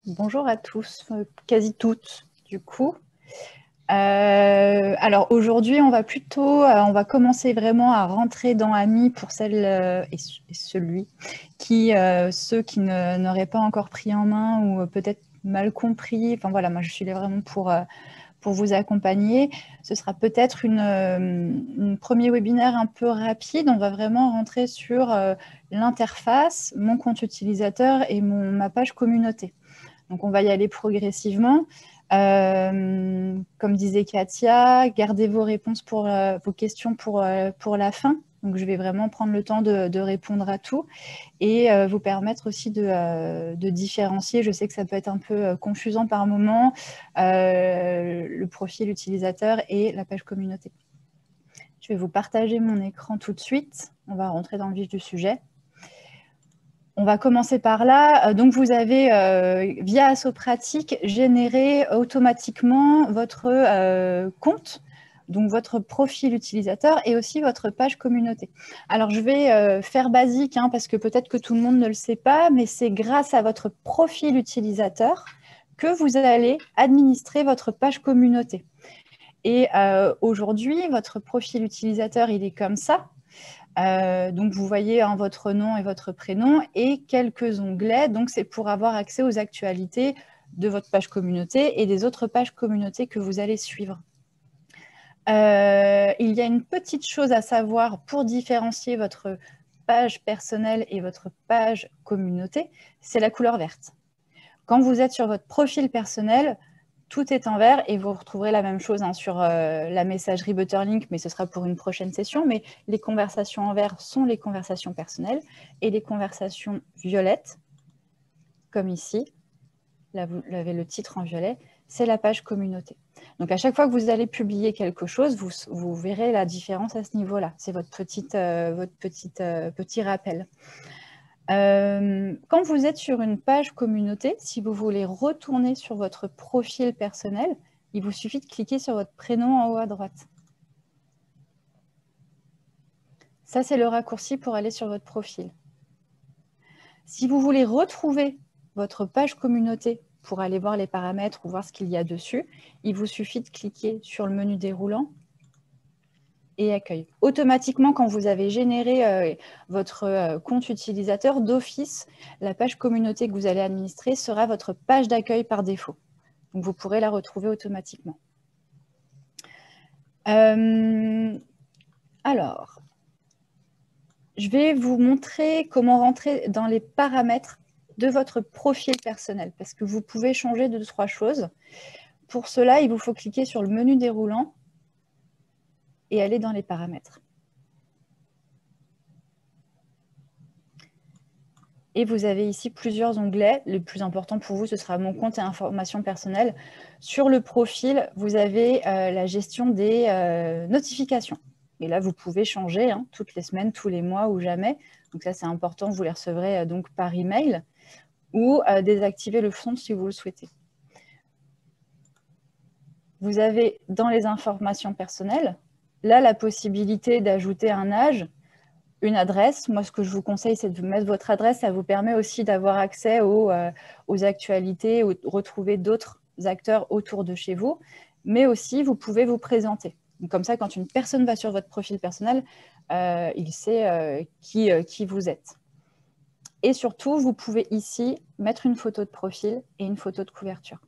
Bonjour à tous, quasi toutes du coup. Alors aujourd'hui, on va commencer vraiment à rentrer dans Ami pour celles et celui qui, ceux qui n'auraient pas encore pris en main ou peut-être mal compris. Enfin voilà, moi je suis là vraiment pour vous accompagner. Ce sera peut-être une premier webinaire un peu rapide. On va vraiment rentrer sur l'interface, mon compte utilisateur et ma page communauté. Donc, on va y aller progressivement. Comme disait Katia, gardez vos réponses vos questions pour la fin. Donc, je vais vraiment prendre le temps de répondre à tout et vous permettre aussi de différencier. Je sais que ça peut être un peu confusant par moment, le profil utilisateur et la page communauté. Je vais vous partager mon écran tout de suite. On va rentrer dans le vif du sujet. On va commencer par là. Donc, vous avez, via Assopratique, généré automatiquement votre compte, donc votre profil utilisateur et aussi votre page communauté. Alors, je vais faire basique, hein, parce que peut-être que tout le monde ne le sait pas, mais c'est grâce à votre profil utilisateur que vous allez administrer votre page communauté. Et aujourd'hui, votre profil utilisateur, il est comme ça. Donc, vous voyez hein, votre nom et votre prénom et quelques onglets. Donc, c'est pour avoir accès aux actualités de votre page communauté et des autres pages communauté que vous allez suivre. Il y a une petite chose à savoir pour différencier votre page personnelle et votre page communauté, c'est la couleur verte. Quand vous êtes sur votre profil personnel, tout est en vert et vous retrouverez la même chose hein, sur la messagerie Butterlink, mais ce sera pour une prochaine session. Mais les conversations en vert sont les conversations personnelles et les conversations violettes, comme ici, là vous avez le titre en violet, c'est la page communauté. Donc à chaque fois que vous allez publier quelque chose, vous verrez la différence à ce niveau-là. C'est votre petit rappel. Quand vous êtes sur une page communauté, si vous voulez retourner sur votre profil personnel, il vous suffit de cliquer sur votre prénom en haut à droite. Ça, c'est le raccourci pour aller sur votre profil. Si vous voulez retrouver votre page communauté pour aller voir les paramètres ou voir ce qu'il y a dessus, il vous suffit de cliquer sur le menu déroulant et accueil. Automatiquement, quand vous avez généré votre compte utilisateur, d'office, la page communauté que vous allez administrer sera votre page d'accueil par défaut. Donc, vous pourrez la retrouver automatiquement. Alors, je vais vous montrer comment rentrer dans les paramètres de votre profil personnel, parce que vous pouvez changer de 3 choses. Pour cela, il vous faut cliquer sur le menu déroulant et aller dans les paramètres. Et vous avez ici plusieurs onglets. Le plus important pour vous, ce sera mon compte et informations personnelles. Sur le profil, vous avez la gestion des notifications. Et là, vous pouvez changer hein, toutes les semaines, tous les mois ou jamais. Donc ça, c'est important. Vous les recevrez donc par email ou désactiver le fond si vous le souhaitez. Vous avez dans les informations personnelles, là, la possibilité d'ajouter un âge, une adresse. Moi, ce que je vous conseille, c'est de mettre votre adresse. Ça vous permet aussi d'avoir accès aux actualités, ou retrouver d'autres acteurs autour de chez vous. Mais aussi, vous pouvez vous présenter. Donc, comme ça, quand une personne va sur votre profil personnel, il sait qui vous êtes. Et surtout, vous pouvez ici mettre une photo de profil et une photo de couverture.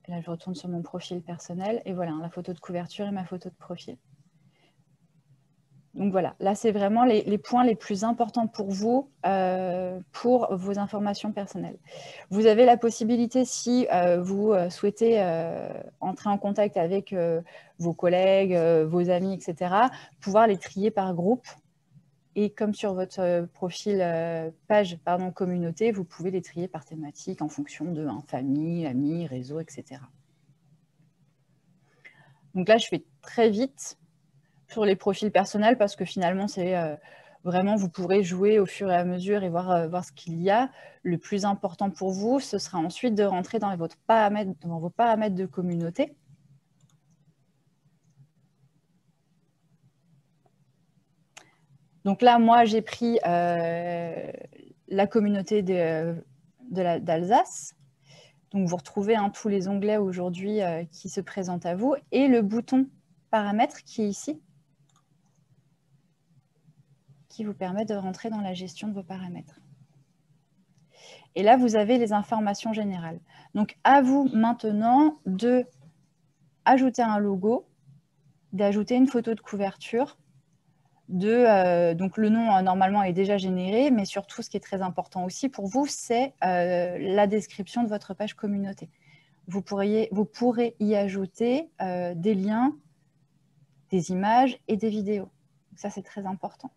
Là, je retourne sur mon profil personnel et voilà, la photo de couverture et ma photo de profil. Donc voilà, là, c'est vraiment les points les plus importants pour vous, pour vos informations personnelles. Vous avez la possibilité, si vous souhaitez entrer en contact avec vos collègues, vos amis, etc., pouvoir les trier par groupe. Et comme sur votre profil communauté, vous pouvez les trier par thématique en fonction de famille, amis, réseau, etc. Donc là, je fais très vite sur les profils personnels parce que finalement, c'est vraiment, vous pourrez jouer au fur et à mesure et voir ce qu'il y a. Le plus important pour vous, ce sera ensuite de rentrer dans vos paramètres de communauté. Donc là, moi, j'ai pris la communauté d'Alsace. Donc, vous retrouvez tous les onglets aujourd'hui qui se présentent à vous et le bouton paramètres qui est ici, qui vous permet de rentrer dans la gestion de vos paramètres. Et là, vous avez les informations générales. Donc, à vous maintenant d'ajouter un logo, d'ajouter une photo de couverture, donc le nom normalement est déjà généré, mais surtout ce qui est très important aussi pour vous, c'est la description de votre page communauté. Vous pourrez y ajouter des liens, des images et des vidéos. Donc ça, c'est très important.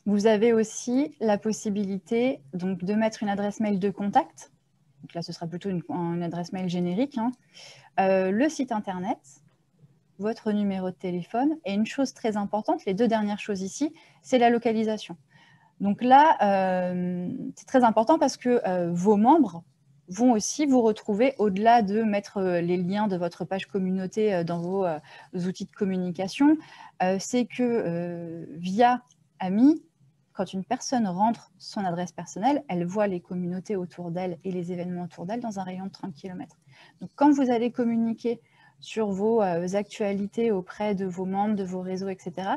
Vous avez aussi la possibilité donc, de mettre une adresse mail de contact. Donc là, ce sera plutôt une adresse mail générique. Le site internet, votre numéro de téléphone. Et une chose très importante, les deux dernières choses ici, c'est la localisation. Donc là, c'est très important parce que vos membres vont aussi vous retrouver au-delà de mettre les liens de votre page communauté dans vos outils de communication. C'est que via Amis, quand une personne rentre son adresse personnelle, elle voit les communautés autour d'elle et les événements autour d'elle dans un rayon de 30 km. Donc quand vous allez communiquer sur vos actualités auprès de vos membres, de vos réseaux, etc.,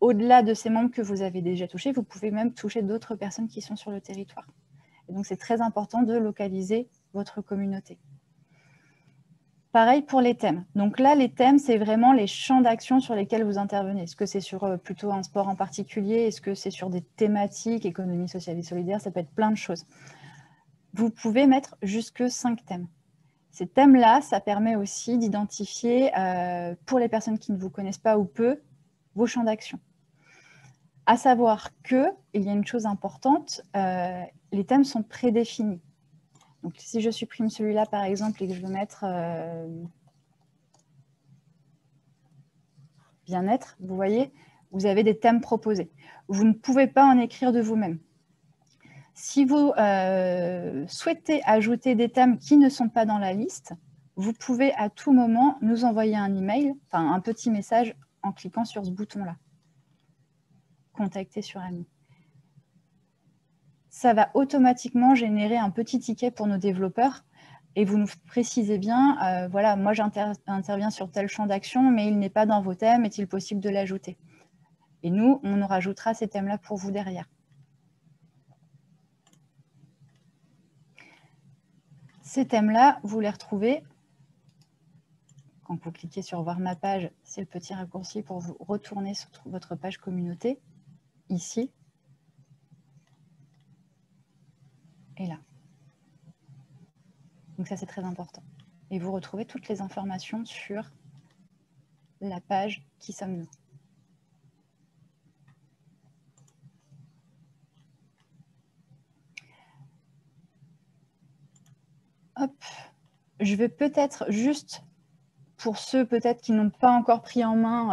au-delà de ces membres que vous avez déjà touchés, vous pouvez même toucher d'autres personnes qui sont sur le territoire. Et donc, c'est très important de localiser votre communauté. Pareil pour les thèmes. Donc là, les thèmes, c'est vraiment les champs d'action sur lesquels vous intervenez. Est-ce que c'est sur plutôt un sport en particulier? Est-ce que c'est sur des thématiques, économie sociale et solidaire? Ça peut être plein de choses. Vous pouvez mettre jusque 5 thèmes. Ces thèmes-là, ça permet aussi d'identifier, pour les personnes qui ne vous connaissent pas ou peu, vos champs d'action. À savoir qu'il y a une chose importante, les thèmes sont prédéfinis. Donc, si je supprime celui-là, par exemple, et que je veux mettre bien-être, vous voyez, vous avez des thèmes proposés. Vous ne pouvez pas en écrire de vous-même. Si vous souhaitez ajouter des thèmes qui ne sont pas dans la liste, vous pouvez à tout moment nous envoyer un email, enfin un petit message en cliquant sur ce bouton-là. Contacter sur Amis. Ça va automatiquement générer un petit ticket pour nos développeurs et vous nous précisez bien, voilà, moi j'interviens sur tel champ d'action, mais il n'est pas dans vos thèmes, est-il possible de l'ajouter? Et nous, on nous rajoutera ces thèmes-là pour vous derrière. Ces thèmes-là, vous les retrouvez. Quand vous cliquez sur « Voir ma page », c'est le petit raccourci pour vous retourner sur votre page communauté, ici et là. Donc ça, c'est très important. Et vous retrouvez toutes les informations sur la page « Qui sommes-nous ». Hop, je vais peut-être juste, pour ceux peut-être qui n'ont pas encore pris en main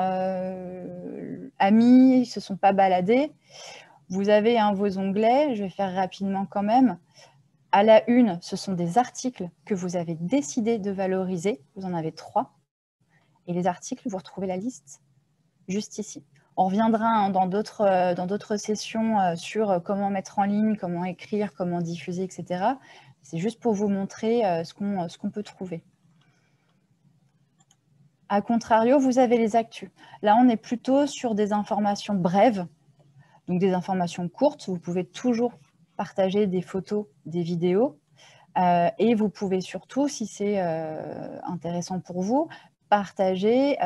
Amis, ils ne se sont pas baladés, vous avez vos onglets, je vais faire rapidement quand même. À la une, ce sont des articles que vous avez décidé de valoriser, vous en avez 3. Et les articles, vous retrouvez la liste juste ici. On reviendra dans d'autres sessions sur comment mettre en ligne, comment écrire, comment diffuser, etc. C'est juste pour vous montrer ce qu'on peut trouver. A contrario, vous avez les actus. Là, on est plutôt sur des informations brèves, donc des informations courtes. Vous pouvez toujours partager des photos, des vidéos. Et vous pouvez surtout, si c'est intéressant pour vous, partager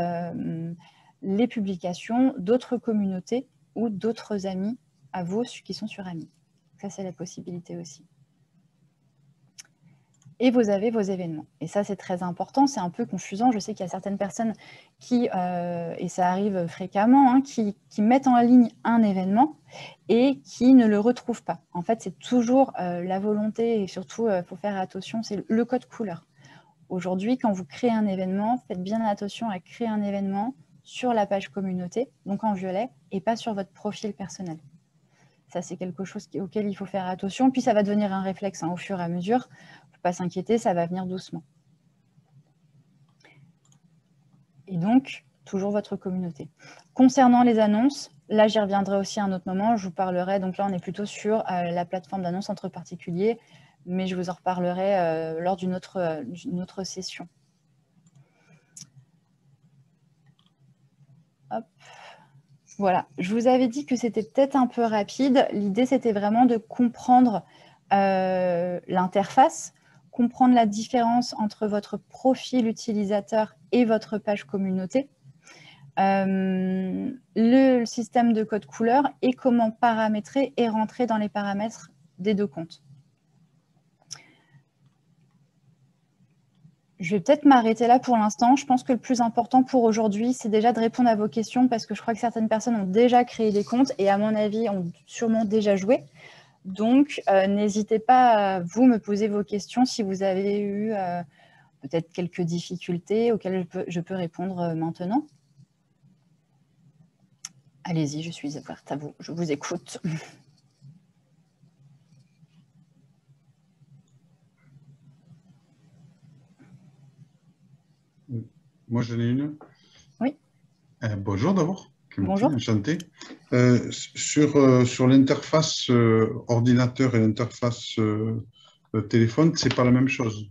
les publications d'autres communautés ou d'autres amis à vous qui sont sur Amis. Ça, c'est la possibilité aussi. Et vous avez vos événements. Et ça, c'est très important. C'est un peu confusant. Je sais qu'il y a certaines personnes qui, et ça arrive fréquemment, qui mettent en ligne un événement et qui ne le retrouvent pas. En fait, c'est toujours la volonté et surtout, il faut faire attention, c'est le code couleur. Aujourd'hui, quand vous créez un événement, faites bien attention à créer un événement sur la page communauté, donc en violet, et pas sur votre profil personnel. Ça, c'est quelque chose auquel il faut faire attention. Puis, ça va devenir un réflexe au fur et à mesure. Il ne faut pas s'inquiéter, ça va venir doucement. Et donc, toujours votre communauté. Concernant les annonces, Là, j'y reviendrai aussi à un autre moment. Je vous parlerai, donc là, on est plutôt sur la plateforme d'annonce entre particuliers, mais je vous en reparlerai lors d'une autre session. Hop. Voilà, je vous avais dit que c'était peut-être un peu rapide. L'idée, c'était vraiment de comprendre l'interface, comprendre la différence entre votre profil utilisateur et votre page communauté, le système de code couleur et comment paramétrer et rentrer dans les paramètres des deux comptes. Je vais peut-être m'arrêter là pour l'instant. Je pense que le plus important pour aujourd'hui, c'est déjà de répondre à vos questions parce que je crois que certaines personnes ont déjà créé des comptes et à mon avis, ont sûrement déjà joué. Donc, n'hésitez pas à vous me poser vos questions si vous avez eu peut-être quelques difficultés auxquelles je peux répondre maintenant. Allez-y, je suis ouverte à vous. Je vous écoute. Moi, j'en ai une. Oui. Bonjour d'abord, Bonjour. enchanté. Sur l'interface ordinateur et l'interface téléphone, c'est pas la même chose.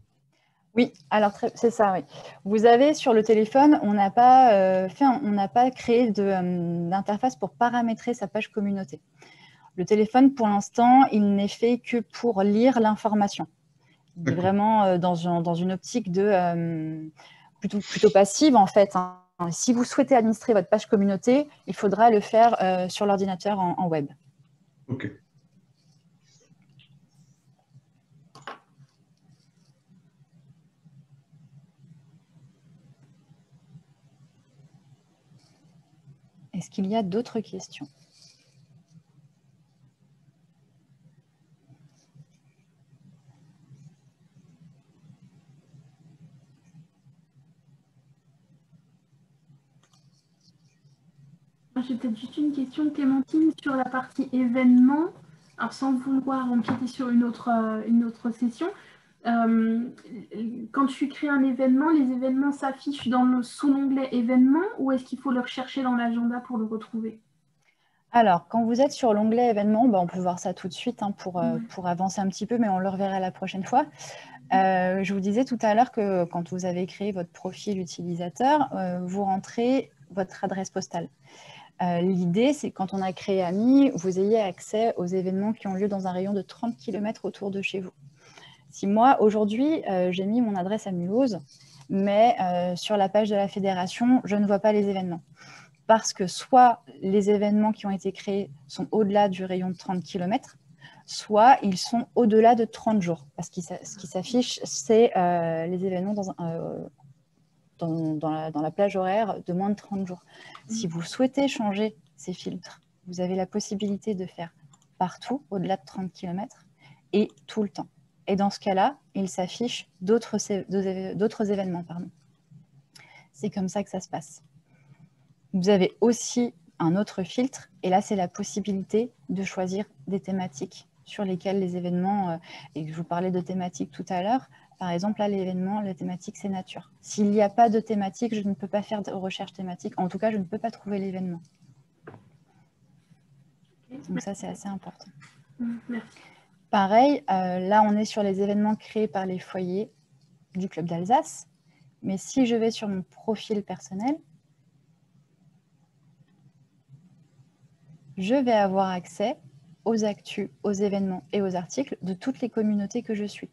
Oui, alors c'est ça, oui. Vous avez sur le téléphone, on n'a pas, créé d'interface pour paramétrer sa page communauté. Le téléphone, pour l'instant, il n'est fait que pour lire l'information. Il est vraiment dans une optique de plutôt passive, en fait. Hein. Si vous souhaitez administrer votre page communauté, il faudra le faire sur l'ordinateur en web. OK. Est-ce qu'il y a d'autres questions ? J'ai peut-être juste une question, Clémentine, sur la partie événements. Alors, sans vouloir empiéter sur une autre session, quand tu crées un événement, les événements s'affichent sous l'onglet événements ou est-ce qu'il faut le rechercher dans l'agenda pour le retrouver? Alors, quand vous êtes sur l'onglet événements, on peut voir ça tout de suite hein, pour avancer un petit peu, mais on le reverra la prochaine fois. Je vous disais tout à l'heure que quand vous avez créé votre profil utilisateur, vous rentrez votre adresse postale. L'idée, c'est que quand on a créé Ami, vous ayez accès aux événements qui ont lieu dans un rayon de 30 km autour de chez vous. Si moi, aujourd'hui, j'ai mis mon adresse à Mulhouse, mais sur la page de la fédération, je ne vois pas les événements. Parce que soit les événements qui ont été créés sont au-delà du rayon de 30 km, soit ils sont au-delà de 30 jours. Parce que ce qui s'affiche, c'est les événements dans la plage horaire de moins de 30 jours. Si vous souhaitez changer ces filtres, vous avez la possibilité de faire partout, au-delà de 30 km, et tout le temps. Et dans ce cas-là, il s'affiche d'autres événements. C'est comme ça que ça se passe. Vous avez aussi un autre filtre, et là, c'est la possibilité de choisir des thématiques sur lesquelles les événements, et je vous parlais de thématiques tout à l'heure, par exemple, là, la thématique, c'est nature. S'il n'y a pas de thématique, je ne peux pas faire de recherche thématique. En tout cas, je ne peux pas trouver l'événement. Donc ça, c'est assez important. Merci. Pareil, là, on est sur les événements créés par les foyers du Club d'Alsace. Mais si je vais sur mon profil personnel, je vais avoir accès aux actus, aux événements et aux articles de toutes les communautés que je suis.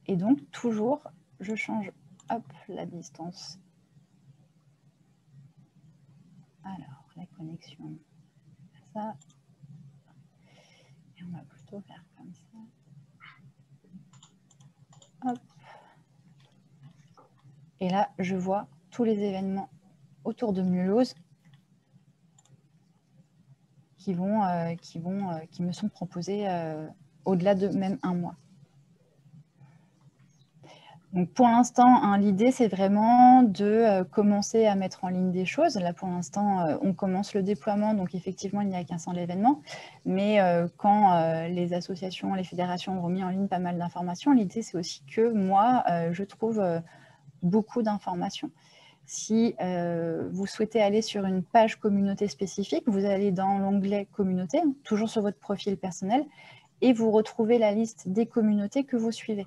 Et donc, toujours, je change la distance. Alors, la connexion, ça. Et on va plutôt faire comme ça. Hop. Et là, je vois tous les événements autour de Mulhouse qui me sont proposés au-delà de même un mois. Donc pour l'instant, hein, l'idée, c'est vraiment de commencer à mettre en ligne des choses. Là, pour l'instant, on commence le déploiement, donc effectivement, il n'y a qu'un seul événement. Mais quand les associations, les fédérations ont remis en ligne pas mal d'informations, l'idée, c'est aussi que moi, je trouve beaucoup d'informations. Si vous souhaitez aller sur une page communauté spécifique, vous allez dans l'onglet communauté, toujours sur votre profil personnel, et vous retrouvez la liste des communautés que vous suivez.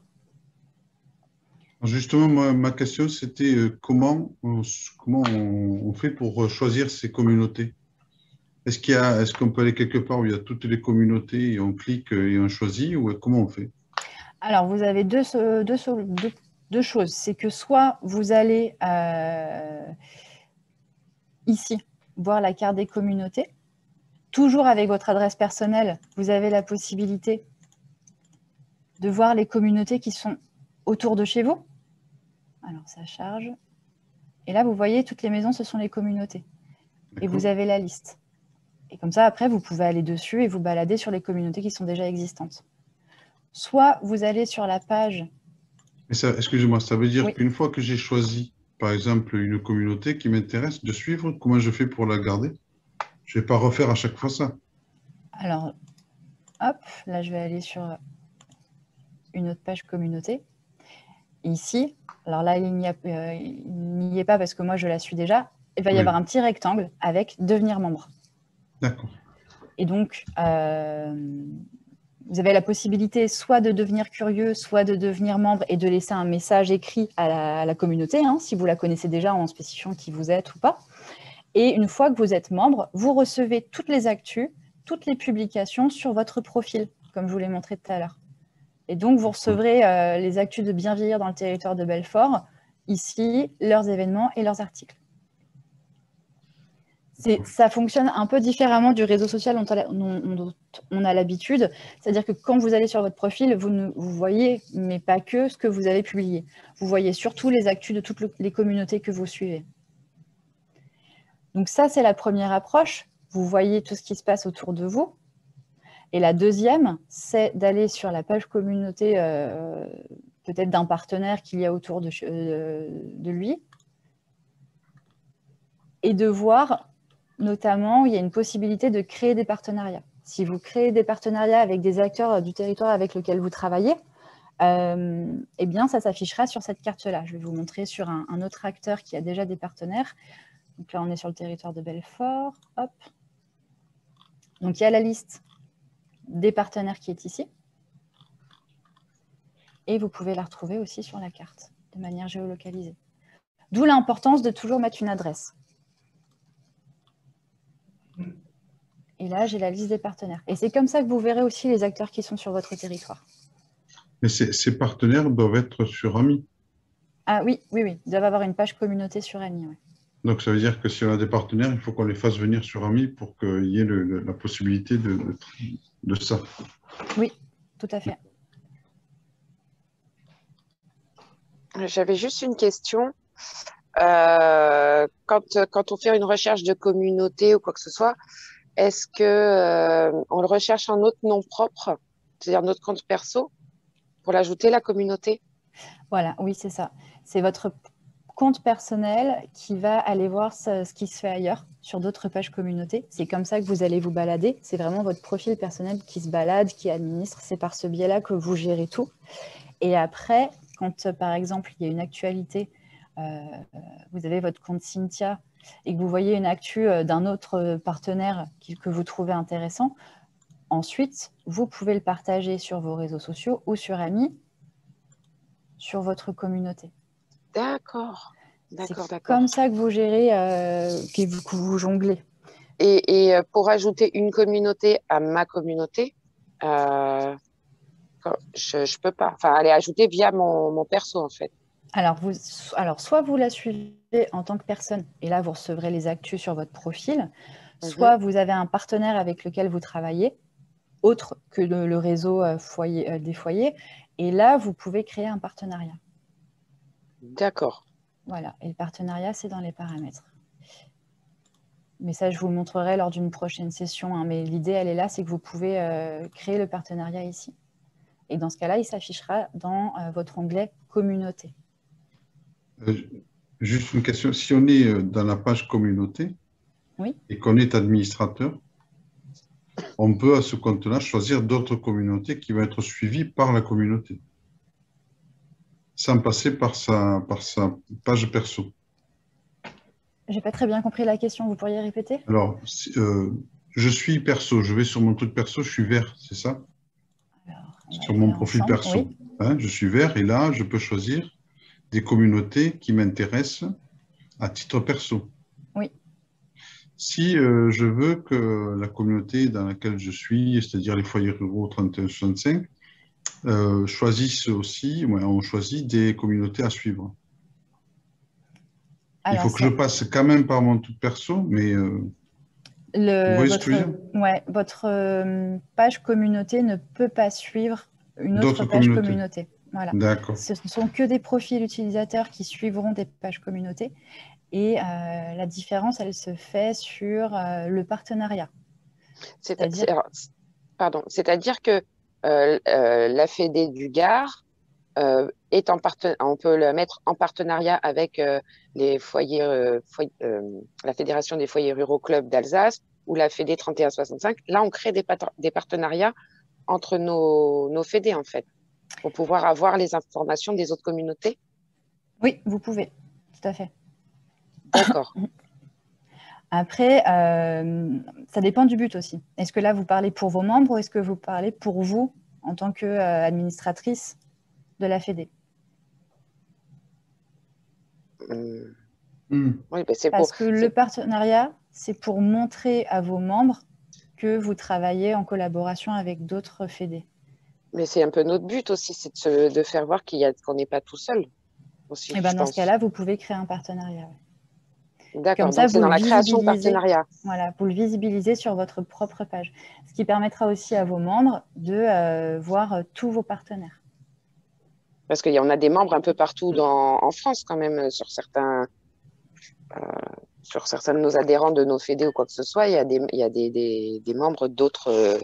Justement, ma question, c'était comment on fait pour choisir ces communautés? Est-ce qu'on peut aller quelque part où il y a toutes les communautés et on clique et on choisit, ou comment on fait? Alors, vous avez deux choses. C'est que soit vous allez ici voir la carte des communautés. Toujours avec votre adresse personnelle, vous avez la possibilité de voir les communautés qui sont autour de chez vous. Alors, ça charge. Et là, vous voyez, toutes les maisons, ce sont les communautés. Et vous avez la liste. Et comme ça, après, vous pouvez aller dessus et vous balader sur les communautés qui sont déjà existantes. Soit vous allez sur la page... Excusez-moi, ça veut dire Oui. qu'une fois que j'ai choisi, par exemple, une communauté qui m'intéresse de suivre, comment je fais pour la garder? Je ne vais pas refaire à chaque fois ça. Alors, hop, là, je vais aller sur une autre page communauté. Ici, alors là, il n'y est pas parce que moi, je la suis déjà. Il va y avoir un petit rectangle avec « Devenir membre ». D'accord. Et donc, vous avez la possibilité soit de devenir curieux, soit de devenir membre et de laisser un message écrit à la communauté, hein, si vous la connaissez déjà en spécifiant qui vous êtes ou pas. Et une fois que vous êtes membre, vous recevez toutes les actus, toutes les publications sur votre profil, comme je vous l'ai montré tout à l'heure. Et donc, vous recevrez les actus de Bien Vieillir dans le territoire de Belfort, ici, leurs événements et leurs articles. Ça fonctionne un peu différemment du réseau social dont on a l'habitude. C'est-à-dire que quand vous allez sur votre profil, vous voyez, mais pas que, ce que vous avez publié. Vous voyez surtout les actus de toutes les communautés que vous suivez. Donc ça, c'est la première approche. Vous voyez tout ce qui se passe autour de vous. Et la deuxième, c'est d'aller sur la page communauté, peut-être d'un partenaire qu'il y a autour de lui, et de voir, notamment, il y a une possibilité de créer des partenariats. Si vous créez des partenariats avec des acteurs du territoire avec lequel vous travaillez, eh bien, ça s'affichera sur cette carte-là. Je vais vous montrer sur un autre acteur qui a déjà des partenaires. Donc là, on est sur le territoire de Belfort. Hop. Donc, il y a la liste des partenaires qui est ici. Et vous pouvez la retrouver aussi sur la carte, de manière géolocalisée. D'où l'importance de toujours mettre une adresse. Et là, j'ai la liste des partenaires. Et c'est comme ça que vous verrez aussi les acteurs qui sont sur votre territoire. Mais ces partenaires doivent être sur Ami. Ah oui, oui, oui. Ils doivent avoir une page communauté sur Ami. Ouais. Donc, ça veut dire que si on a des partenaires, il faut qu'on les fasse venir sur Ami pour qu'il y ait la possibilité de ça. Oui, tout à fait. J'avais juste une question. Quand on fait une recherche de communauté ou quoi que ce soit, est-ce que on le recherche en notre nom propre, c'est-à-dire notre compte perso, pour l'ajouter, la communauté? Voilà, oui, c'est ça. C'est votre compte personnel qui va aller voir ce qui se fait ailleurs sur d'autres pages communauté. C'est comme ça que vous allez vous balader. C'est vraiment votre profil personnel qui se balade, qui administre. C'est par ce biais-là que vous gérez tout. Et après, quand, par exemple, il y a une actualité, vous avez votre compte Cynthia et que vous voyez une actu d'un autre partenaire que vous trouvez intéressant, ensuite, vous pouvez le partager sur vos réseaux sociaux ou sur Ami, sur votre communauté. D'accord. C'est comme ça que vous gérez, que vous jonglez. Et pour ajouter une communauté à ma communauté, je ne peux pas. Enfin, aller ajouter via mon perso, en fait. Alors, soit vous la suivez en tant que personne, et là, vous recevrez les actus sur votre profil, soit vous avez un partenaire avec lequel vous travaillez, autre que le réseau des foyers, et là, vous pouvez créer un partenariat. D'accord. Voilà, et le partenariat, c'est dans les paramètres. Mais ça, je vous le montrerai lors d'une prochaine session, hein, mais l'idée, elle est là, c'est que vous pouvez créer le partenariat ici. Et dans ce cas-là, il s'affichera dans votre onglet « Communauté ». Juste une question, si on est dans la page communauté et qu'on est administrateur, on peut à ce compte-là choisir d'autres communautés qui vont être suivies par la communauté, sans passer par sa page perso. J'ai pas très bien compris la question, vous pourriez répéter? Alors, je suis perso, je vais sur mon truc perso, je suis vert, c'est ça? Alors, on va Sur le mon faire profil ensemble, perso. oui. Hein, je suis vert et là, je peux choisir des communautés qui m'intéressent à titre perso. Oui. Si je veux que la communauté dans laquelle je suis, c'est-à-dire les foyers ruraux 31-65, choisissent aussi, ouais, on choisit des communautés à suivre. Il Alors, faut que je passe quand même par mon truc perso, mais vous voyez ce que je veux dire? votre page communauté ne peut pas suivre une autre D'autres page communautés. communauté. Voilà. D'accord. Ce ne sont que des profils utilisateurs qui suivront des pages communauté. Et la différence, elle se fait sur le partenariat. C'est-à-dire que la Fédé du Gard on peut la mettre en partenariat avec les la Fédération des foyers ruraux clubs d'Alsace ou la Fédé 31-65. Là, on crée des partenariats entre nos fédés, en fait, pour pouvoir avoir les informations des autres communautés. Oui, vous pouvez, tout à fait. D'accord. Après, ça dépend du but aussi. Est-ce que là, vous parlez pour vos membres ou est-ce que vous parlez pour vous en tant qu'administratrice de la Fédé? Oui, ben Parce que le partenariat, c'est pour montrer à vos membres que vous travaillez en collaboration avec d'autres fédés. Mais c'est un peu notre but aussi, c'est de faire voir qu'on n'est pas tout seul aussi, Et ben, je dans ce pense. cas-là, vous pouvez créer un partenariat. D'accord, Comme ça, donc c'est vous dans le la création de visibilisez. partenariat. Voilà, vous le visibilisez sur votre propre page. Ce qui permettra aussi à vos membres de voir tous vos partenaires. Parce qu'il y en a des membres un peu partout en France quand même, sur certains de nos adhérents de nos fédés ou quoi que ce soit, il y a des membres d'autres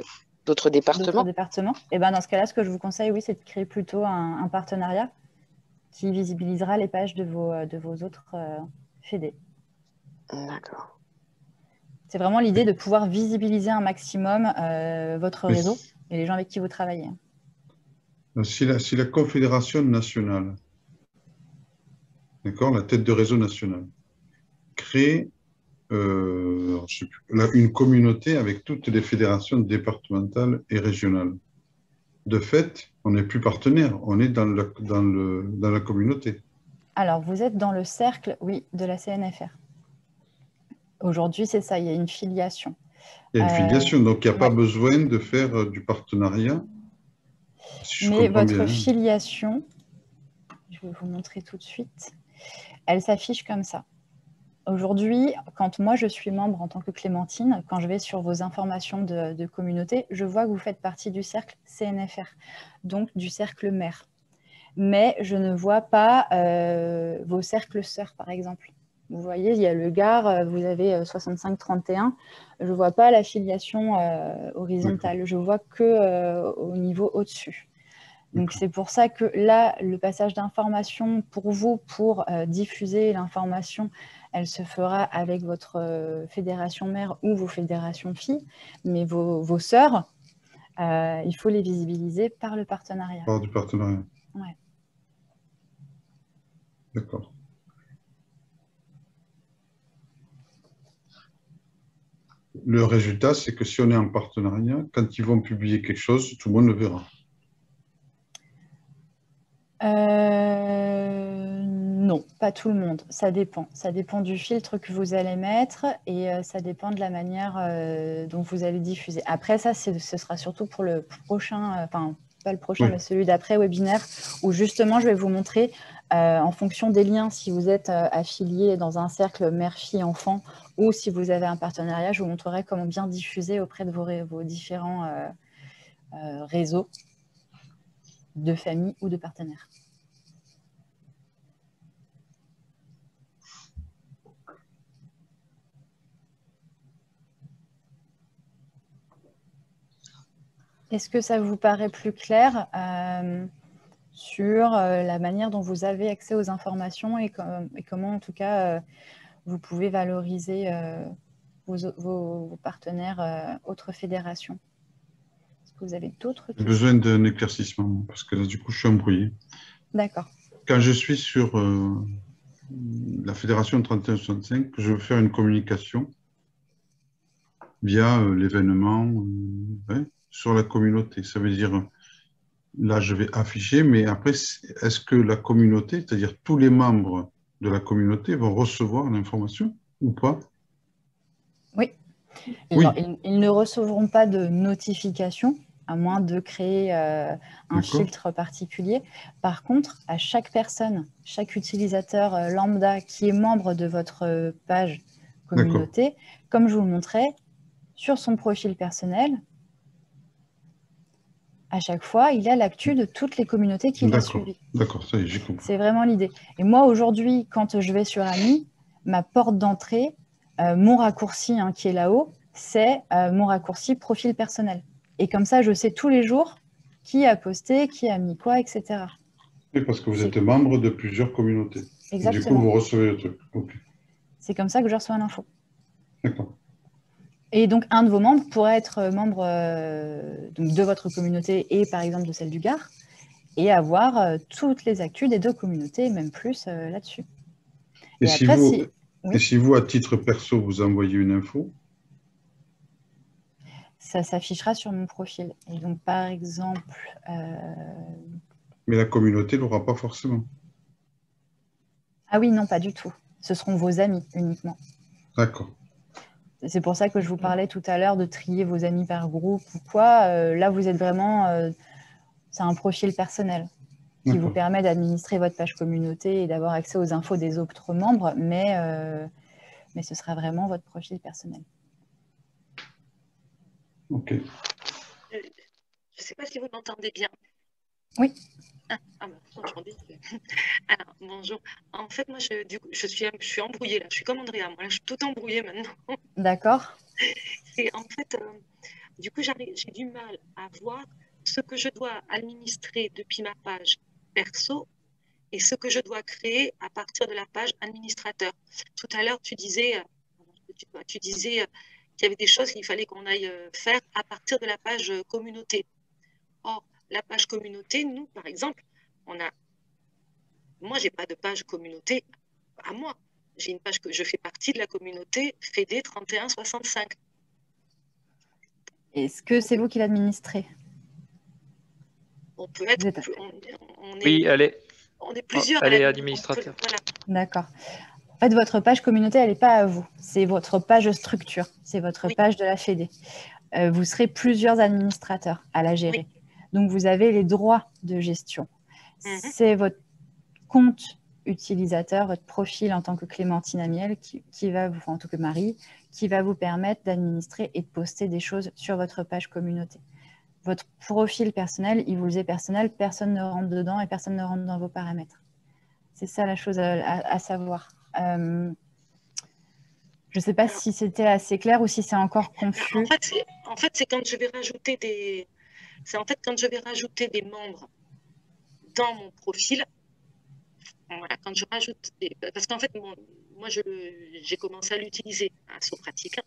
départements. D'autres départements. Et ben, dans ce cas-là, ce que je vous conseille, oui, c'est de créer plutôt un partenariat qui visibilisera les pages de vos autres fédés. D'accord. C'est vraiment l'idée de pouvoir visibiliser un maximum votre réseau et les gens avec qui vous travaillez. Si la Confédération nationale, d'accord, la tête de réseau national, crée une communauté avec toutes les fédérations départementales et régionales, de fait, on n'est plus partenaire, on est dans la communauté. Alors, vous êtes dans le cercle, oui, de la CNFR. Aujourd'hui, c'est ça, il y a une filiation. Il y a une filiation, donc il n'y a pas besoin de faire du partenariat. Si mais votre filiation, je vais vous montrer tout de suite, elle s'affiche comme ça. Aujourd'hui, quand moi je suis membre en tant que Clémentine, quand je vais sur vos informations de communauté, je vois que vous faites partie du cercle CNFR, donc du cercle mère. Mais je ne vois pas vos cercles sœurs, par exemple. Vous voyez, il y a le Gard, vous avez 65-31. Je ne vois pas l'affiliation horizontale. Je vois que au niveau au-dessus. Donc, c'est pour ça que là, le passage d'information pour vous, pour diffuser l'information, elle se fera avec votre fédération mère ou vos fédérations filles. Mais vos sœurs, il faut les visibiliser par le partenariat. Par du partenariat. Ouais. D'accord. Le résultat, c'est que si on est en partenariat, quand ils vont publier quelque chose, tout le monde le verra. Non, pas tout le monde. Ça dépend. Ça dépend du filtre que vous allez mettre et ça dépend de la manière dont vous allez diffuser. Après, ça, ce sera surtout pour le prochain, enfin, pas le prochain, mais celui d'après, webinaire, où justement, je vais vous montrer, en fonction des liens, si vous êtes affilié dans un cercle mère, fille, enfant, ou si vous avez un partenariat, je vous montrerai comment bien diffuser auprès de vos différents réseaux de famille ou de partenaires. Est-ce que ça vous paraît plus clair sur la manière dont vous avez accès aux informations et comment, en tout cas, vous pouvez valoriser vos partenaires autres fédérations? Est-ce que vous avez d'autres questions? J'ai besoin d'un éclaircissement, parce que là, du coup, je suis embrouillé. D'accord. Quand je suis sur la Fédération 3165, que je veux faire une communication via l'événement ouais, sur la communauté. Ça veut dire, là, je vais afficher, mais après, est-ce que la communauté, c'est-à-dire tous les membres de la communauté vont recevoir l'information ou pas? Oui. Oui. Ils ne recevront pas de notification, à moins de créer un filtre particulier. Par contre, à chaque personne, chaque utilisateur lambda qui est membre de votre page communauté, comme je vous le montrais, sur son profil personnel, à chaque fois, il a l'actu de toutes les communautés qu'il a suivies. D'accord, ça y est, j'ai compris. C'est vraiment l'idée. Et moi, aujourd'hui, quand je vais sur Ami, ma porte d'entrée, mon raccourci qui est là-haut, c'est mon raccourci profil personnel. Et comme ça, je sais tous les jours qui a posté, qui a mis quoi, etc. Oui, parce que vous êtes membre de plusieurs communautés. Exactement. Et du coup, vous recevez le truc. Okay. C'est comme ça que je reçois l'info. D'accord. Et donc, un de vos membres pourrait être membre donc de votre communauté et par exemple de celle du Gard et avoir toutes les actus des deux communautés, même plus là-dessus. Et si vous, à titre perso, vous envoyez une info? Ça s'affichera sur mon profil. Et donc, par exemple... Mais la communauté ne l'aura pas forcément. Ah oui, non, pas du tout. Ce seront vos amis uniquement. D'accord. C'est pour ça que je vous parlais tout à l'heure de trier vos amis par groupe ou quoi. Là, vous êtes vraiment... c'est un profil personnel qui vous permet d'administrer votre page communauté et d'avoir accès aux infos des autres membres, mais ce sera vraiment votre profil personnel. Ok. Je ne sais pas si vous m'entendez bien. Oui. Aujourd'hui. Alors, bonjour. En fait, moi, je suis embrouillée là. Je suis comme Andrea. Moi, là, je suis tout embrouillée maintenant. D'accord. Et en fait, du coup, j'ai du mal à voir ce que je dois administrer depuis ma page perso et ce que je dois créer à partir de la page administrateur. Tout à l'heure, tu disais qu'il y avait des choses qu'il fallait qu'on aille faire à partir de la page communauté. Or, la page communauté, nous, par exemple, moi, je n'ai pas de page communauté à moi. J'ai une page que je fais partie de la communauté FEDE 3165. Est-ce que c'est vous qui l'administrez? On peut être... Oui, on est plusieurs. Elle est administrateur. Voilà. D'accord. En fait, votre page communauté, elle n'est pas à vous. C'est votre page structure. C'est votre page de la FEDE. Vous serez plusieurs administrateurs à la gérer. Oui. Donc, vous avez les droits de gestion. C'est votre compte utilisateur, votre profil en tant que Clémentine Amiel, qui va vous, en tant que Marie, qui va vous permettre d'administrer et de poster des choses sur votre page communauté. Votre profil personnel, il vous est personnel, personne ne rentre dedans et personne ne rentre dans vos paramètres. C'est ça la chose à savoir. Je ne sais pas si c'était assez clair ou si c'est encore confus. En fait, c'est quand je vais rajouter des... C'est en fait quand je vais rajouter des membres dans mon profil. Voilà, quand je rajoute des... Parce qu'en fait, moi, j'ai commencé à l'utiliser à Socratique,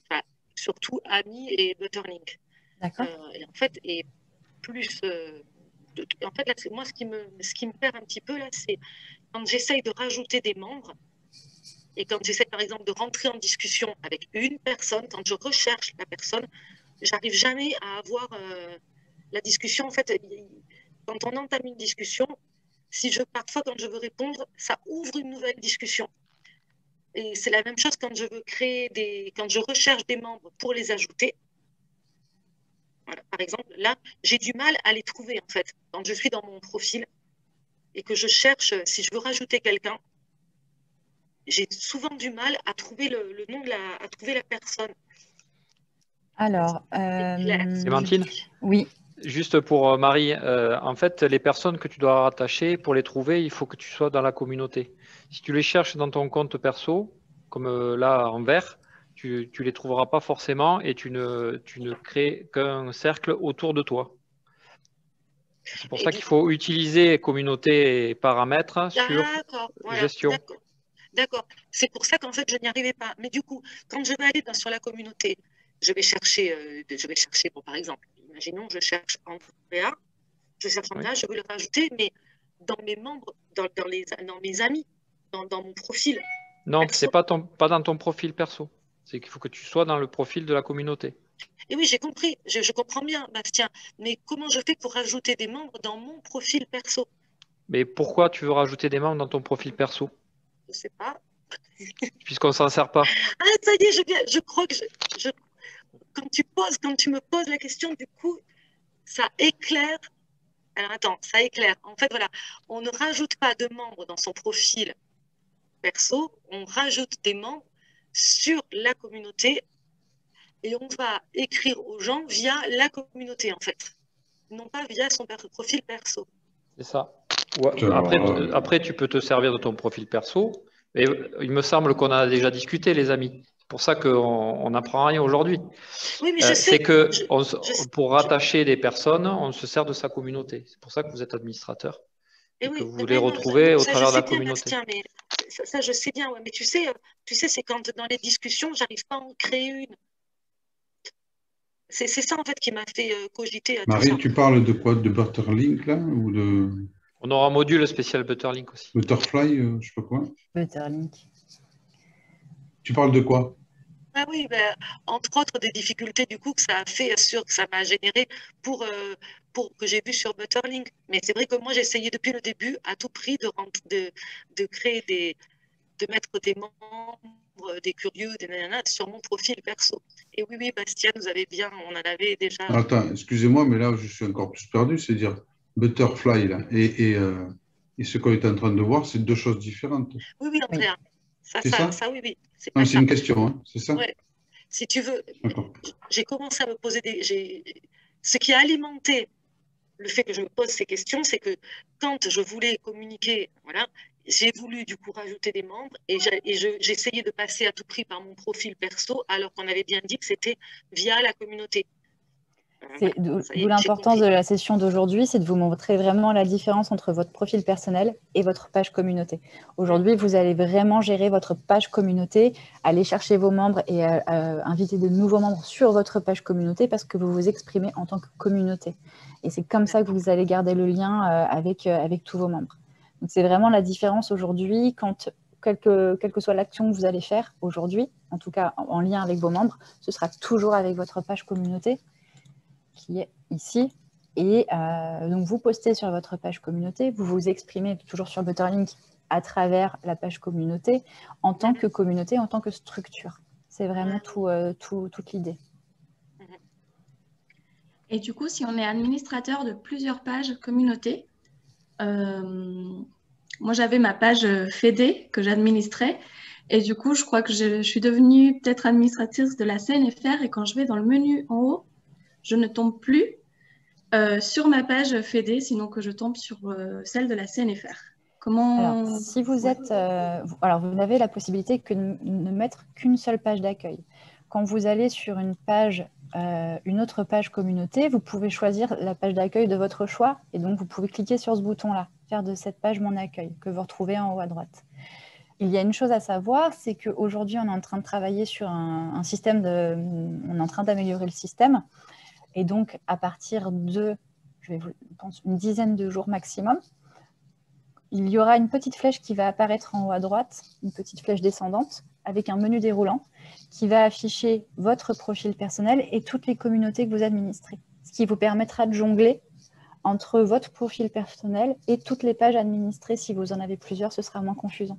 enfin, surtout Ami et Butterlink. D'accord. Et en fait, plus... en fait, là, moi, ce qui me perd un petit peu, là, c'est quand j'essaye de rajouter des membres et quand j'essaie, par exemple, de rentrer en discussion avec une personne, quand je recherche la personne, j'arrive jamais à avoir la discussion. En fait, quand on entame une discussion, parfois, quand je veux répondre, ça ouvre une nouvelle discussion. Et c'est la même chose quand je veux quand je recherche des membres pour les ajouter. Voilà, par exemple, là, j'ai du mal à les trouver, en fait. Quand je suis dans mon profil et que je cherche, si je veux rajouter quelqu'un, j'ai souvent du mal à trouver le nom à trouver la personne. Alors, Clémentine ? Oui. Juste pour Marie, en fait, les personnes que tu dois rattacher, pour les trouver, il faut que tu sois dans la communauté. Si tu les cherches dans ton compte perso, comme là en vert, tu les trouveras pas forcément et tu ne crées qu'un cercle autour de toi. C'est pour ça qu'il faut utiliser communauté et paramètres sur gestion. D'accord. C'est pour ça qu'en fait, je n'y arrivais pas. Mais du coup, quand je vais aller sur la communauté, je vais chercher, bon, par exemple, imaginons, je cherche Andrea, je veux le rajouter, mais dans mes membres, dans mes amis, dans mon profil Non, perso. c'est pas dans ton profil perso. C'est qu'il faut que tu sois dans le profil de la communauté. Et oui, j'ai compris, je comprends bien, Bastien. Mais comment je fais pour rajouter des membres dans mon profil perso? Mais pourquoi tu veux rajouter des membres dans ton profil perso? Je sais pas. Puisqu'on s'en sert pas. Ah, ça y est, je crois que quand tu me poses la question, du coup, ça éclaire. Alors attends, ça éclaire. En fait, voilà, on ne rajoute pas de membres dans son profil perso, on rajoute des membres sur la communauté et on va écrire aux gens via la communauté, en fait, non pas via son profil perso. C'est ça. Ouais. Après, tu peux te servir de ton profil perso. Et il me semble qu'on en a déjà discuté, les amis. C'est pour ça qu'on n'apprend rien aujourd'hui. Oui, mais je sais. C'est que pour rattacher des personnes, on se sert de sa communauté. C'est pour ça que vous êtes administrateur. Et oui, que vous les retrouvez au travers de la communauté. Bastien, mais ça, je sais bien. Ouais, mais tu sais, c'est quand dans les discussions, j'arrive pas à en créer une. C'est ça, en fait, qui m'a fait cogiter. Marie, tu parles de quoi? De Butterlink, là? Ou de... On aura un module spécial Butterlink aussi. Butterfly, je sais pas quoi. Butterlink. Tu parles de quoi? Ah oui, ben, entre autres des difficultés du coup que ça a fait que ça m'a généré pour que j'ai vu sur Butterlink. Mais c'est vrai que moi j'essayais depuis le début à tout prix de créer de mettre des membres, des curieux, des nananas sur mon profil perso. Et oui, Bastien, on en avait déjà. Attends, excusez-moi, mais là je suis encore plus perdu, c'est-à-dire Butterfly là, et ce qu'on est en train de voir, c'est deux choses différentes. Oui, Andrea. Ça, oui. Non, c'est une question, hein, c'est ça? Ouais. Si tu veux, j'ai commencé à me poser ce qui a alimenté le fait que je me pose ces questions, c'est que quand je voulais communiquer, voilà, j'ai voulu du coup rajouter des membres et j'essayais de passer à tout prix par mon profil perso alors qu'on avait bien dit que c'était via la communauté. D'où l'importance de la session d'aujourd'hui, c'est de vous montrer vraiment la différence entre votre profil personnel et votre page communauté. Aujourd'hui, vous allez vraiment gérer votre page communauté, aller chercher vos membres et inviter de nouveaux membres sur votre page communauté parce que vous vous exprimez en tant que communauté. Et c'est comme ça que vous allez garder le lien avec tous vos membres. Donc, c'est vraiment la différence aujourd'hui quand, quelle que soit l'action que vous allez faire aujourd'hui, en tout cas en lien avec vos membres, ce sera toujours avec votre page communauté qui est ici. Et donc, vous postez sur votre page communauté, vous vous exprimez toujours sur Butterlink à travers la page communauté en tant que communauté, en tant que structure. C'est vraiment toute l'idée. Et du coup, si on est administrateur de plusieurs pages communauté, moi j'avais ma page Fédé que j'administrais. Et du coup, je crois que je suis devenue peut-être administratrice de la CNFR. Et quand je vais dans le menu en haut, je ne tombe plus sur ma page Fédé, sinon que je tombe sur celle de la CNFR. Comment... Alors, si vous êtes... alors, vous n'avez la possibilité que de ne mettre qu'une seule page d'accueil. Quand vous allez sur une page, une autre page communauté, vous pouvez choisir la page d'accueil de votre choix. Et donc, vous pouvez cliquer sur ce bouton-là, faire de cette page mon accueil, que vous retrouvez en haut à droite. Il y a une chose à savoir, c'est qu'aujourd'hui, on est en train de travailler sur un système de... On est en train d'améliorer le système. Et donc, à partir de, je pense, une dizaine de jours maximum, il y aura une petite flèche qui va apparaître en haut à droite, une petite flèche descendante, avec un menu déroulant qui va afficher votre profil personnel et toutes les communautés que vous administrez. Ce qui vous permettra de jongler entre votre profil personnel et toutes les pages administrées. Si vous en avez plusieurs, ce sera moins confusant.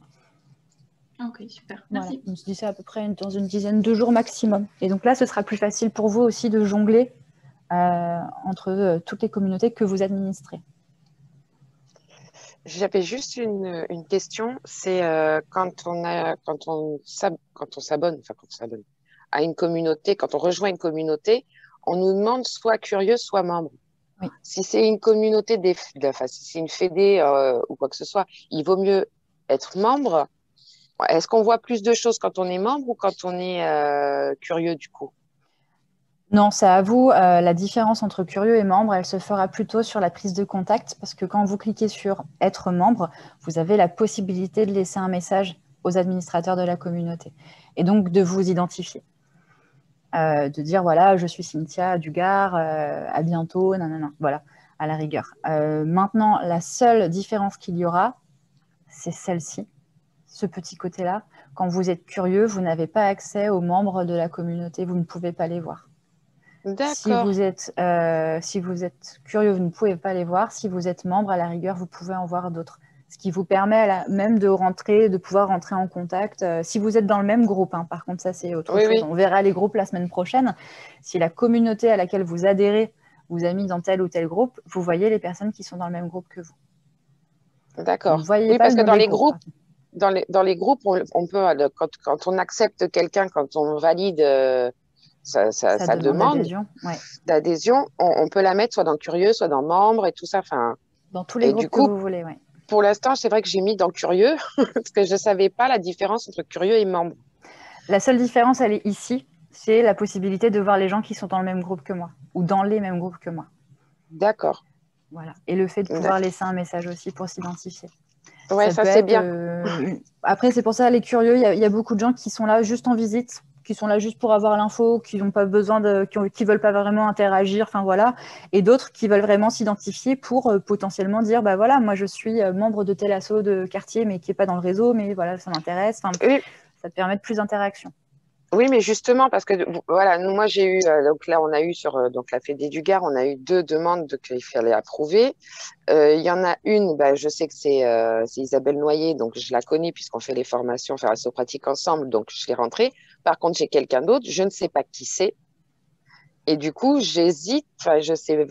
Ok, super. Merci. Voilà. On se dit ça à peu près dans une dizaine de jours maximum. Et donc là, ce sera plus facile pour vous aussi de jongler entre toutes les communautés que vous administrez. J'avais juste une question, c'est quand on s'abonne à une communauté, quand on rejoint une communauté, on nous demande soit curieux, soit membre. Oui. Si c'est une communauté, si c'est une fédé ou quoi que ce soit, il vaut mieux être membre. Est-ce qu'on voit plus de choses quand on est membre ou quand on est curieux du coup? Non, c'est à vous. La différence entre curieux et membre, elle se fera plutôt sur la prise de contact parce que quand vous cliquez sur « Être membre », vous avez la possibilité de laisser un message aux administrateurs de la communauté et donc de vous identifier. De dire « Voilà, je suis Cynthia Dugard, à bientôt, nanana ». Voilà, à la rigueur. Maintenant, la seule différence qu'il y aura, c'est celle-ci. ce petit côté-là. Quand vous êtes curieux, vous n'avez pas accès aux membres de la communauté, vous ne pouvez pas les voir. Si D'accord. vous êtes curieux, vous ne pouvez pas les voir. Si vous êtes membre, à la rigueur, vous pouvez en voir d'autres. Ce qui vous permet même de pouvoir rentrer en contact. Si vous êtes dans le même groupe, hein, par contre, ça c'est autre chose. Oui. On verra les groupes la semaine prochaine. Si la communauté à laquelle vous adhérez vous a mis dans tel ou tel groupe, vous voyez les personnes qui sont dans le même groupe que vous. D'accord. Vous ne voyez Oui, pas parce que le dans nom les des groupes. groupes, dans les groupes, on peut, quand on accepte quelqu'un, quand on valide sa demande d'adhésion, on peut la mettre soit dans curieux, soit dans membre et tout ça. Enfin, dans tous les et groupes du coup, que vous voulez, oui. Pour l'instant, c'est vrai que j'ai mis dans curieux parce que je ne savais pas la différence entre curieux et membre. La seule différence, elle est ici. C'est la possibilité de voir les gens qui sont dans le même groupe que moi ou dans les mêmes groupes que moi. D'accord. Voilà. Et le fait de pouvoir laisser un message aussi pour s'identifier. Ouais, ça c'est bien. Après, c'est pour ça, les curieux, il y a beaucoup de gens qui sont là juste en visite, qui sont là juste pour avoir l'info, qui n'ont pas besoin qui veulent pas vraiment interagir, enfin voilà. Et d'autres qui veulent vraiment s'identifier pour potentiellement dire, bah voilà, moi je suis membre de tel asso de quartier, mais qui n'est pas dans le réseau, mais voilà, ça m'intéresse. Oui. Ça te permet de plus d'interaction. Oui, mais justement, parce que voilà, moi j'ai eu, donc là on a eu sur donc la Fédé du Gard, on a eu 2 demandes qu'il fallait approuver. Il y en a une, je sais que c'est Isabelle Noyer, donc je la connais puisqu'on fait les formations, faire la pratique ensemble, donc je l'ai rentrée. Par contre, j'ai quelqu'un d'autre, je ne sais pas qui c'est. Et du coup, j'hésite, je sais,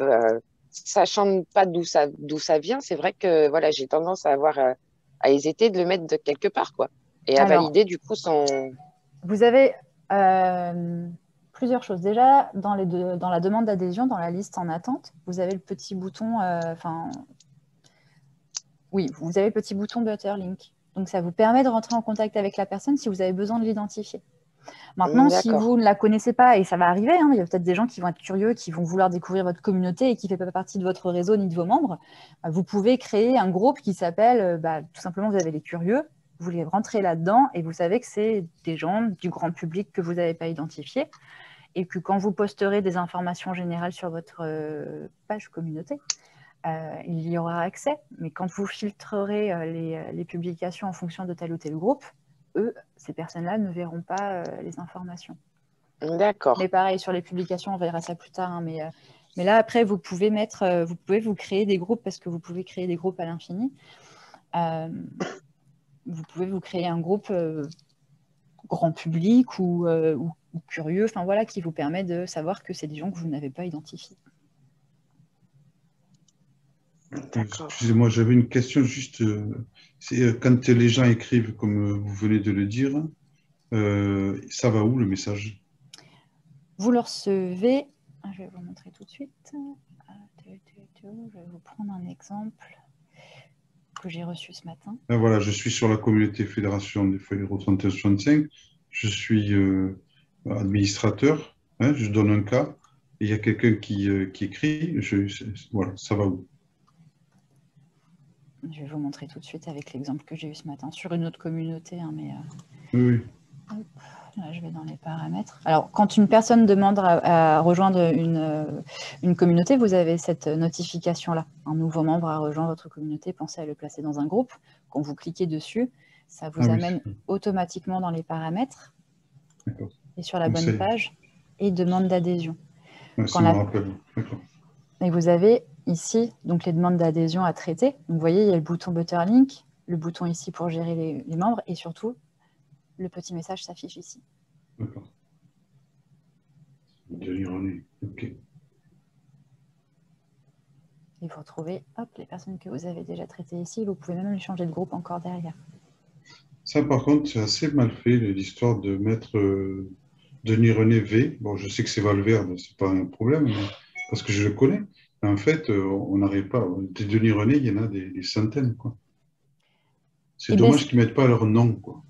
sachant pas d'où ça vient, c'est vrai que voilà, j'ai tendance à hésiter de le mettre de quelque part, quoi. Et à valider du coup son. Vous avez plusieurs choses. Déjà, dans la demande d'adhésion, dans la liste en attente, vous avez le petit bouton, vous avez le petit bouton Butterlink. Donc, ça vous permet de rentrer en contact avec la personne si vous avez besoin de l'identifier. Maintenant, si vous ne la connaissez pas, et ça va arriver, il y a peut-être des gens qui vont être curieux, qui vont vouloir découvrir votre communauté et qui ne fait pas partie de votre réseau ni de vos membres, vous pouvez créer un groupe qui s'appelle, tout simplement, vous avez les curieux, vous les rentrez là-dedans et vous savez que c'est des gens du grand public que vous n'avez pas identifiés et que quand vous posterez des informations générales sur votre page communauté, il y aura accès. Mais quand vous filtrerez les publications en fonction de tel ou tel groupe, ces personnes-là ne verront pas les informations. D'accord. Mais pareil, sur les publications, on verra ça plus tard. Mais là, après, vous pouvez vous créer des groupes parce que vous pouvez créer des groupes à l'infini. Vous pouvez vous créer un groupe grand public ou curieux, enfin voilà, qui vous permet de savoir que c'est des gens que vous n'avez pas identifiés. Excusez-moi, j'avais une question juste. Quand les gens écrivent, comme vous venez de le dire, ça va où le message? Vous le recevez. Je vais vous montrer tout de suite. Je vais vous prendre un exemple que j'ai reçu ce matin. Voilà, je suis sur la communauté Fédération des Foyers 3165. Je suis administrateur. Je donne un cas. Et il y a quelqu'un qui écrit. Voilà, ça va où? Je vais vous montrer tout de suite avec l'exemple que j'ai eu ce matin sur une autre communauté. Oui. Hop, là, je vais dans les paramètres. Alors, quand une personne demande à rejoindre une communauté, vous avez cette notification-là. Un nouveau membre a rejoint votre communauté, pensez à le placer dans un groupe. Quand vous cliquez dessus, ça vous amène automatiquement dans les paramètres et sur la bonne page et demande d'adhésion. Ça me rappelle. D'accord. Et vous avez ici donc les demandes d'adhésion à traiter. Donc, vous voyez, il y a le bouton Butterlink, le bouton ici pour gérer les membres et surtout, le petit message s'affiche ici. D'accord. Ok. Et vous retrouvez les personnes que vous avez déjà traitées ici. Vous pouvez même les changer de groupe encore derrière. Ça, par contre, c'est assez mal fait, l'histoire de mettre Denis René V. Bon, je sais que c'est Valverde, c'est pas un problème, parce que je le connais. Mais en fait, on n'arrive pas. Des Denis René, il y en a des centaines, quoi. C'est dommage qu'ils ne mettent pas leur nom, quoi.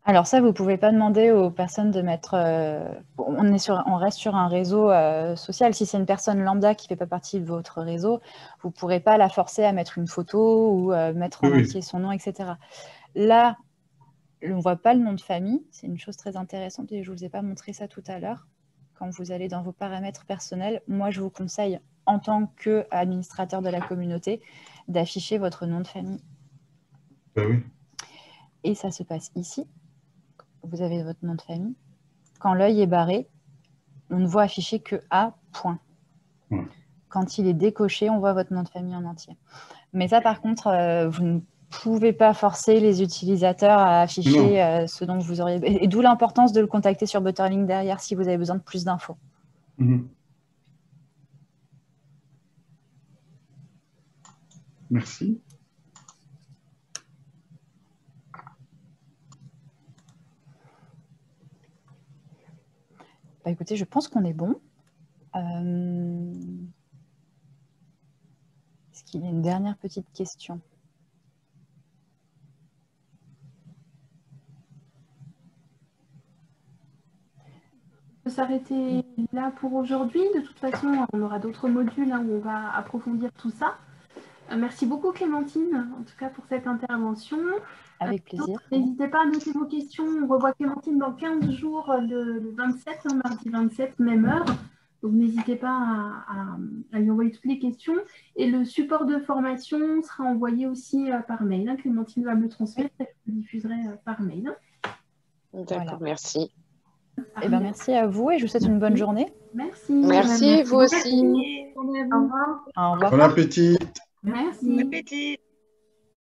Alors ça, vous ne pouvez pas demander aux personnes de mettre... on reste sur un réseau social. Si c'est une personne lambda qui ne fait pas partie de votre réseau, vous ne pourrez pas la forcer à mettre une photo ou mettre en entier son nom, etc. Là, on ne voit pas le nom de famille. C'est une chose très intéressante et je ne vous ai pas montré ça tout à l'heure. Quand vous allez dans vos paramètres personnels, moi, je vous conseille, en tant qu'administrateur de la communauté, d'afficher votre nom de famille. Ben oui. et ça se passe ici. Vous avez votre nom de famille. Quand l'œil est barré, on ne voit afficher que A, point. Quand il est décoché, on voit votre nom de famille en entier. Mais ça, par contre, vous ne pouvez pas forcer les utilisateurs à afficher ce dont vous auriez... Et d'où l'importance de le contacter sur Butterlink derrière si vous avez besoin de plus d'infos. Merci. Bah, écoutez, je pense qu'on est bon. Est-ce qu'il y a une dernière petite question? On peut s'arrêter là pour aujourd'hui. De toute façon, on aura d'autres modules où on va approfondir tout ça. Merci beaucoup Clémentine, en tout cas pour cette intervention. Avec plaisir. N'hésitez pas à noter vos questions. On revoit Clémentine dans 15 jours, le 27, mardi 27, même heure. Donc n'hésitez pas à lui envoyer toutes les questions. Et le support de formation sera envoyé aussi par mail. Clémentine va me le transmettre et je le diffuserai par mail. D'accord, Voilà. Merci. Eh ben, merci à vous et je vous souhaite une bonne journée. Merci. Merci, vous aussi. Au revoir. Au revoir. Bon appétit. Merci. Bon appétit.